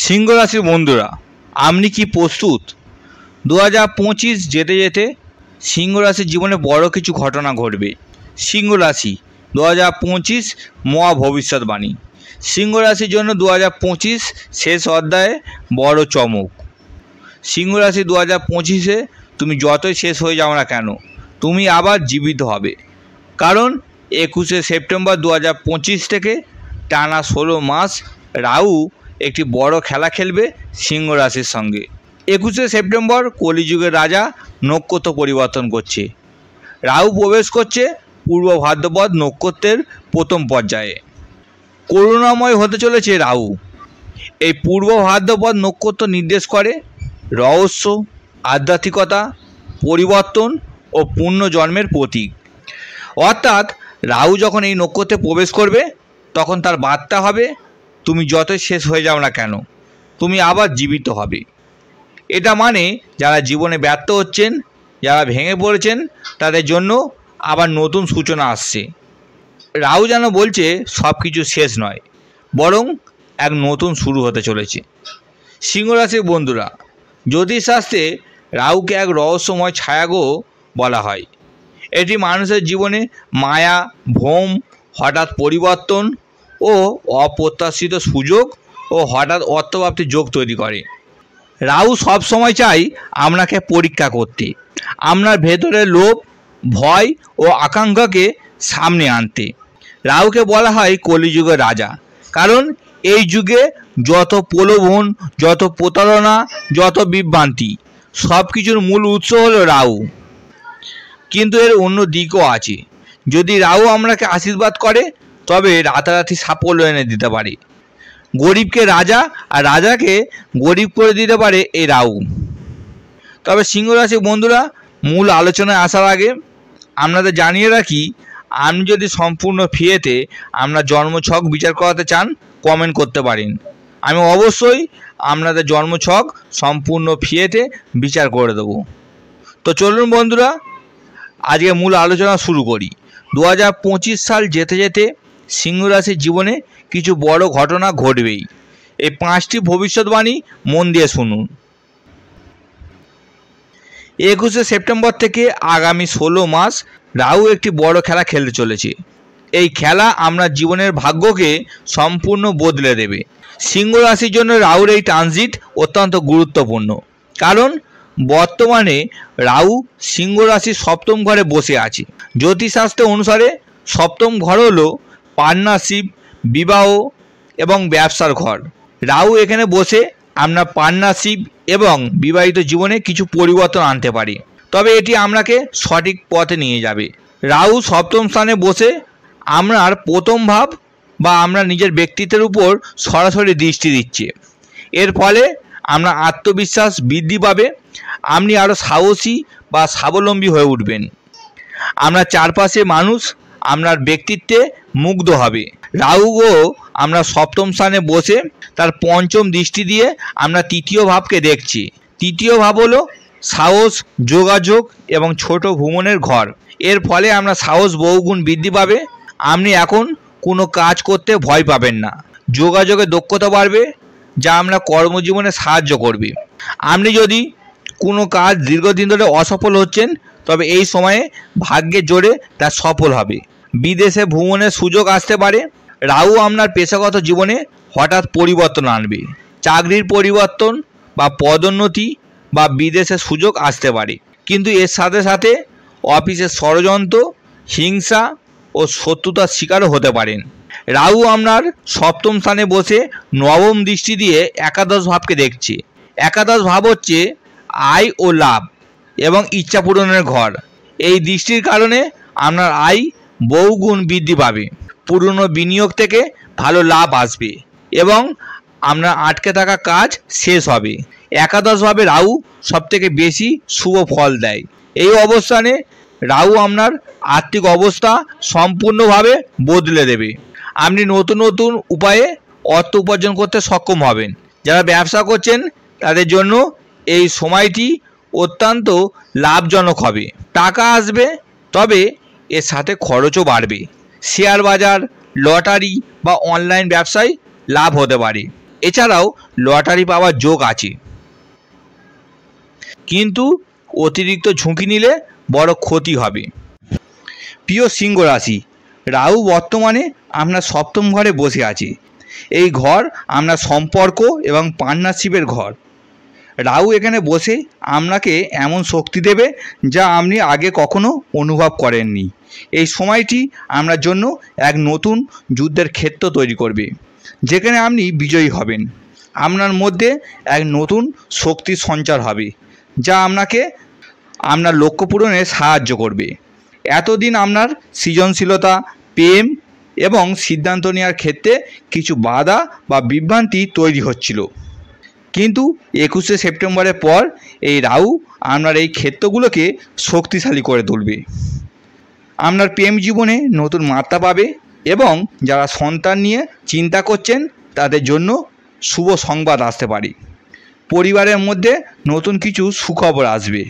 সিংহ রাশির বন্ধুরা, আপনি কি প্রস্তুত? 2025 যেতে যেতে সিংহ রাশির জীবনে বড় কিছু ঘটনা ঘটবে। সিংহ রাশি 2025 মহা ভবিষ্যৎবাণী। সিংহ রাশির জন্য 2025 শেষ অধ্যায়ে বড় চমক। সিংহ রাশি 2025-এ তুমি যতই শেষ হয়ে যাও না কেন, তুমি আবার জীবিত হবে। কারণ 21শে সেপ্টেম্বর 2025 থেকে টানা 16 মাস রাহু একটি বড় খেলা খেলবে সিংহ রাশির সঙ্গে। 21শে সেপ্টেম্বর কলিযুগের রাজা নক্ষত্র পরিবর্তন করছে। রাহু প্রবেশ করছে পূর্ব ভাদ্রপদ নক্ষত্রের প্রথম পর্যায়ে। করুণাময় হতে চলেছে রাহু। এই পূর্ব ভাদ্রপদ নক্ষত্র নির্দেশ করে রহস্য, আধ্যাত্মিকতা, পরিবর্তন ও পুনর্জন্মের প্রতীক। অর্থাৎ রাহু যখন এই নক্ষত্রে প্রবেশ করবে তখন তার বার্তা হবে, তুমি যতই শেষ হয়ে যাও না কেন, তুমি আবার জীবিত হবে। এটা মানে যারা জীবনে ব্যর্থ হচ্ছেন, যারা ভেঙে পড়েছেন, তাদের জন্য আবার নতুন সূচনা আসছে। রাহু যেন বলছে সব কিছু শেষ নয়, বরং এক নতুন শুরু হতে চলেছে। সিংহ রাশির বন্ধুরা, জ্যোতিষশাস্ত্রে রাহুকে এক রহস্যময় ছায়াগ্রহ বলা হয়। এটি মানুষের জীবনে মায়া, ভ্রম, হঠাৎ পরিবর্তন ও অপ্রত্যাশিত সুযোগ ও হঠাৎ অর্থপ্রাপ্তির যোগ তৈরি করে। রাহু সবসময় চাই আপনাকে পরীক্ষা করতে, আপনার ভেতরের লোভ, ভয় ও আকাঙ্ক্ষাকে সামনে আনতে। রাহুকে বলা হয় কলিযুগের রাজা, কারণ এই যুগে যত প্রলোভন, যত প্রতারণা, যত বিভ্রান্তি, সব কিছুর মূল উৎস হলো রাহু। কিন্তু এর অন্য দিকও আছে। যদি রাহু আপনাকে আশীর্বাদ করে তবে রাতারাতি সাফল্য এনে দিতে পারে। গরিবকে রাজা আর রাজাকে গরিব করে দিতে পারে এই রাহু। তবে সিংহ রাশির বন্ধুরা, মূল আলোচনায় আসার আগে আপনাদের জানিয়ে রাখি, আপনি যদি সম্পূর্ণ ফ্রিতে আপনার জন্মছক বিচার করাতে চান, কমেন্ট করতে পারেন। আমি অবশ্যই আপনাদের জন্মছক সম্পূর্ণ ফ্রিতে বিচার করে দেবো। তো চলুন বন্ধুরা, আজকে মূল আলোচনা শুরু করি। 2025 সাল যেতে যেতে সিংহ রাশির জীবনে কিছু বড় ঘটনা ঘটবেই। এই 5টি ভবিষ্যৎবাণী মন দিয়ে শুনুন। 21শে সেপ্টেম্বর থেকে আগামী 16 মাস রাহু একটি বড় খেলা খেলতে চলেছে। এই খেলা আপনার জীবনের ভাগ্যকে সম্পূর্ণ বদলে দেবে। সিংহ রাশির জন্য রাহুর এই ট্রানজিট অত্যন্ত গুরুত্বপূর্ণ, কারণ বর্তমানে রাহু সিংহ রাশির সপ্তম ঘরে বসে আছে। জ্যোতিষশাস্ত্র অনুসারে সপ্তম ঘর হলো পার্টনারশিপ, বিবাহ এবং ব্যবসার ঘর। রাহু এখানে বসে আপনার পার্টনারশিপ এবং বিবাহিত জীবনে কিছু পরিবর্তন আনতে পারে, তবে এটি আপনাকে সঠিক পথে নিয়ে যাবে। রাহু সপ্তম স্থানে বসে আপনার প্রথম ভাব বা আপনার নিজের ব্যক্তিত্বের উপর সরাসরি দৃষ্টি দিচ্ছে। এর ফলে আপনার আত্মবিশ্বাস বৃদ্ধি পাবে, আপনি আরও সাহসী বা স্বাবলম্বী হয়ে উঠবেন। আপনার চারপাশে মানুষ আপনার ব্যক্তিত্বে মুগ্ধ হবে। রাহুও আপনার সপ্তম স্থানে বসে তার পঞ্চম দৃষ্টি দিয়ে আপনার তৃতীয় ভাবকে দেখছে। তৃতীয় ভাব হলো সাহস, যোগাযোগ এবং ছোট ভ্রমণের ঘর। এর ফলে আপনার সাহস বহুগুণ বৃদ্ধি পাবে। আপনি এখন কোনো কাজ করতে ভয় পাবেন না। যোগাযোগের দক্ষতা বাড়বে, যা আপনার কর্মজীবনে সাহায্য করবে। আপনি যদি কোনো কাজ দীর্ঘদিন ধরে অসফল হচ্ছেন, তবে এই সময়ে ভাগ্যের জোরে তা সফল হবে। বিদেশে ভ্রমণের সুযোগ আসতে পারে। রাহু আপনার পেশাগত জীবনে হঠাৎ পরিবর্তন আনবে। চাকরির পরিবর্তন বা পদোন্নতি বা বিদেশের সুযোগ আসতে পারে। কিন্তু এর সাথে সাথে অফিসের ষড়যন্ত্র, হিংসা ও শত্রুতার শিকারও হতে পারেন। রাহু আপনার সপ্তম স্থানে বসে নবম দৃষ্টি দিয়ে একাদশ ভাবকে দেখছে। একাদশ ভাব হচ্ছে আয় ও লাভ এবং ইচ্ছা পূরণের ঘর। এই দৃষ্টির কারণে আপনার আয় বহুগুণ বৃদ্ধি পাবে। পুরনো বিনিয়োগ থেকে ভালো লাভ আসবে এবং আপনার আটকে থাকা কাজ শেষ হবে। একাদশভাবে রাহু সবথেকে বেশি শুভ ফল দেয়। এই অবস্থানে রাহু আপনার আর্থিক অবস্থা সম্পূর্ণভাবে বদলে দেবে। আপনি নতুন নতুন উপায়ে অর্থ উপার্জন করতে সক্ষম হবেন। যারা ব্যবসা করছেন তাদের জন্য এই সময়টি অত্যন্ত লাভজনক হবে। টাকা আসবে, তবে এর সাথে খরচও বাড়বে। শেয়ার বাজার, লটারি বা অনলাইন ব্যবসায় লাভ হতে পারে। এছাড়াও লটারি পাওয়ার যোগ আছে, কিন্তু অতিরিক্ত ঝুঁকি নিলে বড় ক্ষতি হবে। প্রিয় সিংহ রাশি, রাহু বর্তমানে আপনার সপ্তম ঘরে বসে আছে। এই ঘর আপনার সম্পর্ক এবং পার্টনারশিপের ঘর। রাহু এখানে বসে আপনাকে এমন শক্তি দেবে যা আপনি আগে কখনো অনুভব করেননি। এই সময়টি আপনার জন্য এক নতুন যুদ্ধের ক্ষেত্র তৈরি করবে, যেখানে আপনি বিজয়ী হবেন। আপনার মধ্যে এক নতুন শক্তির সঞ্চার হবে, যা আপনাকে আপনার লক্ষ্য পূরণে সাহায্য করবে। এতদিন আপনার সৃজনশীলতা, প্রেম এবং সিদ্ধান্ত নেওয়ার ক্ষেত্রে কিছু বাধা বা বিভ্রান্তি তৈরি হচ্ছিল, কিন্তু 21শে সেপ্টেম্বরের পর এই রাহু আপনার এই ক্ষেত্রগুলোকে শক্তিশালী করে তুলবে। আপনার প্রেম জীবনে নতুন মাত্রা পাবে এবং যারা সন্তান নিয়ে চিন্তা করছেন তাদের জন্য শুভ সংবাদ আসতে পারে। পরিবারের মধ্যে নতুন কিছু সুখবর আসবে।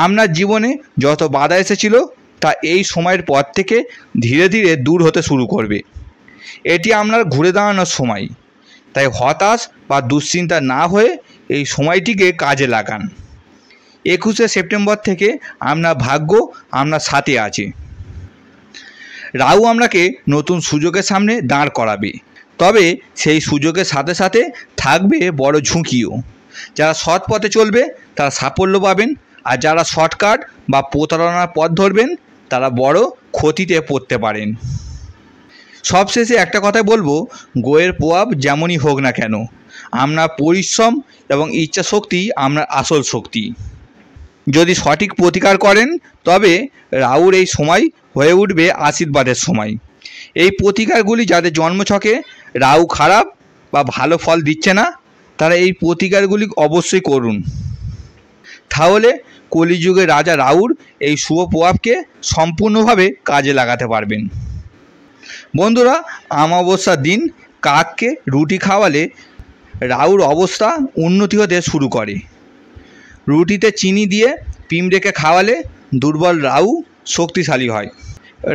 আপনার জীবনে যত বাধা এসেছিল তা এই সময়ের পর থেকে ধীরে ধীরে দূর হতে শুরু করবে। এটি আপনার ঘুরে দাঁড়ানোর সময়, তাই হতাশ বা দুশ্চিন্তা না হয়ে এই সময়টিকে কাজে লাগান। 21শে সেপ্টেম্বর থেকে আপনার ভাগ্য আপনার সাথে আছে। রাহু আপনাকে নতুন সুযোগের সামনে দাঁড় করাবে, তবে সেই সুযোগের সাথে সাথে থাকবে বড় ঝুঁকিও। যারা সৎ পথে চলবে তারা সাফল্য পাবেন, আর যারা শর্টকাট বা প্রতারণার পথ ধরবেন তারা বড় ক্ষতিতে পড়তে পারেন। সবশেষে একটা কথা বলবো, গ্রহের প্রভাব যেমনই হোক না কেন, আপনার পরিশ্রম এবং ইচ্ছা শক্তি আপনার আসল শক্তি। যদি সঠিক প্রতিকার করেন তবে রাহুর এই সময় হয়ে উঠবে আশীর্বাদের সময়। এই প্রতিকারগুলি যাদের জন্মছকে রাহু খারাপ বা ভালো ফল দিচ্ছে না, তারা এই প্রতিকারগুলি অবশ্যই করুন। তাহলে কলিযুগের রাজা রাহুর এই শুভ প্রভাবকে সম্পূর্ণভাবে কাজে লাগাতে পারবেন। বন্ধুরা, অমাবস্যার দিন কাককে রুটি খাওয়ালে রাহুর অবস্থা উন্নতি হতে শুরু করে। রুটিতে চিনি দিয়ে পিঁপড়েকে খাওয়ালে দুর্বল রাহু শক্তিশালী হয়।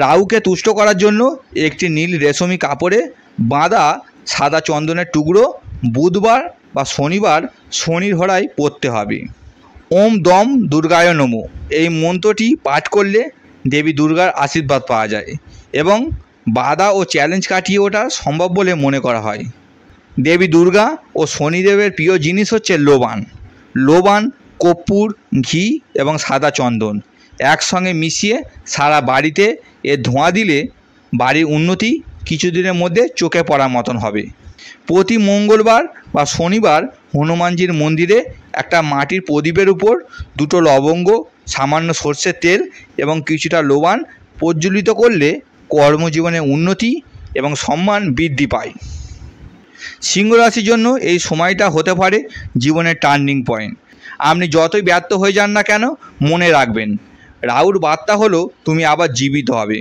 রাহুকে তুষ্ট করার জন্য একটি নীল রেশমি কাপড়ে বাঁধা সাদা চন্দনের টুকরো বুধবার বা শনিবার শনির ঘোড়ায় পরতে হবে। ওম দম দুর্গায় নমো এই মন্ত্রটি পাঠ করলে দেবী দুর্গার আশীর্বাদ পাওয়া যায় এবং বাধা ও চ্যালেঞ্জ কাটিয়ে ওঠা সম্ভব বলে মনে করা হয়। দেবী দুর্গা ও শনিদেবের প্রিয় জিনিস হচ্ছে লোবান। লোবান, কর্পূর, ঘি এবং সাদা চন্দন একসঙ্গে মিশিয়ে সারা বাড়িতে এর ধোঁয়া দিলে বাড়ির উন্নতি কিছুদিনের মধ্যে চোখে পড়ার মতন হবে। প্রতি মঙ্গলবার বা শনিবার হনুমানজির মন্দিরে একটা মাটির প্রদীপের উপর দুটো লবঙ্গ, সামান্য সর্ষের তেল এবং কিছুটা লোবান প্রজ্বলিত করলে কর্মজীবনে উন্নতি এবং সম্মান বৃদ্ধি পায়। সিংহ রাশির জন্য এই সময়টা হতে পারে জীবনের টার্নিং পয়েন্ট। আপনি যতই ব্যর্থ হয়ে যান না কেন, মনে রাখবেন রাহুর বার্তা হলো তুমি আবার জীবিত হবে।